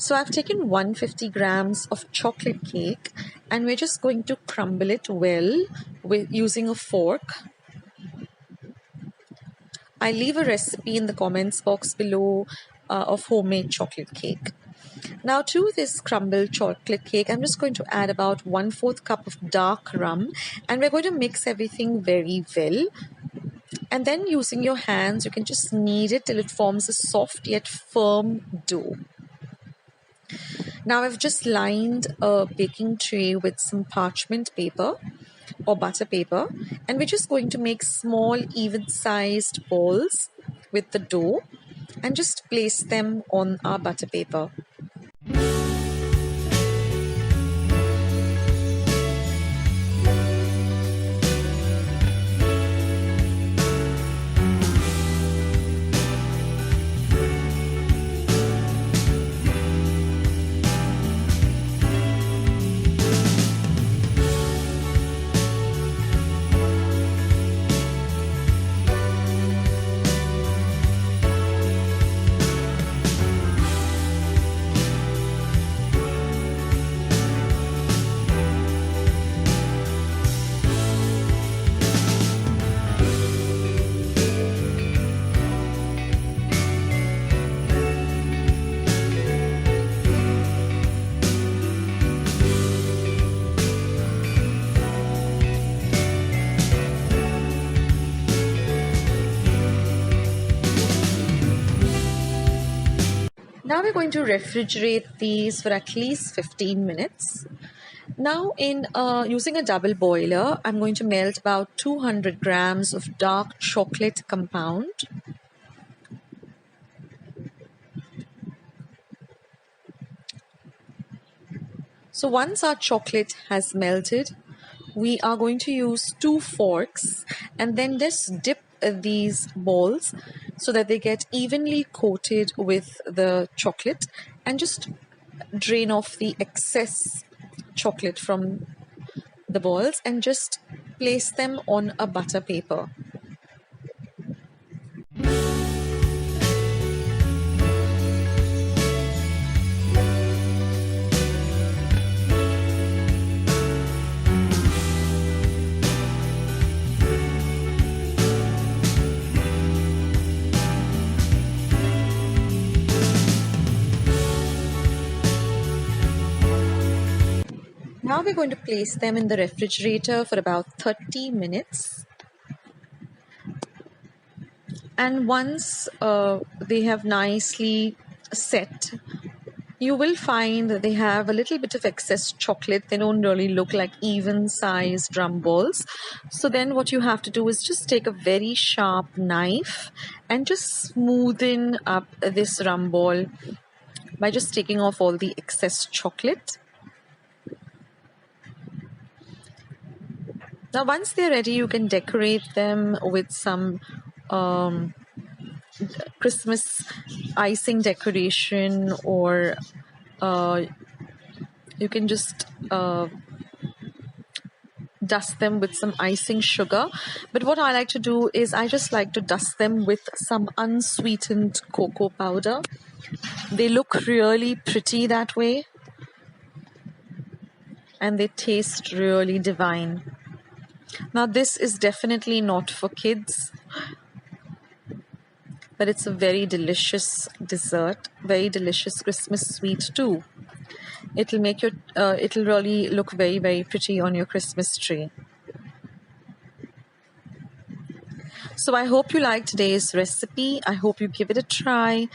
So I've taken 150 grams of chocolate cake and we're just going to crumble it well with using a fork. I'll leave a recipe in the comments box below of homemade chocolate cake. Now to this crumbled chocolate cake, I'm just going to add about 1/4 cup of dark rum and we're going to mix everything very well. And then using your hands, you can just knead it till it forms a soft yet firm dough. Now I've just lined a baking tray with some parchment paper or butter paper, and we're just going to make small even-sized balls with the dough and just place them on our butter paper. Now we're going to refrigerate these for at least 15 minutes. Now using a double boiler, I'm going to melt about 200 grams of dark chocolate compound. So once our chocolate has melted, we are going to use 2 forks and then just dip these balls so that they get evenly coated with the chocolate and just drain off the excess chocolate from the balls and just place them on a butter paper. Now we're going to place them in the refrigerator for about 30 minutes. And once they have nicely set, you will find that they have a little bit of excess chocolate. They don't really look like even-sized rum balls. So then what you have to do is just take a very sharp knife and just smoothen up this rum ball by just taking off all the excess chocolate. Now once they're ready, you can decorate them with some Christmas icing decoration, or you can just dust them with some icing sugar. But what I like to do is I just like to dust them with some unsweetened cocoa powder. They look really pretty that way and they taste really divine. Now this is definitely not for kids, but it's a very delicious dessert, very delicious Christmas sweet too. It'll make your it'll really look very, very pretty on your Christmas tree. So I hope you liked today's recipe. I hope you give it a try.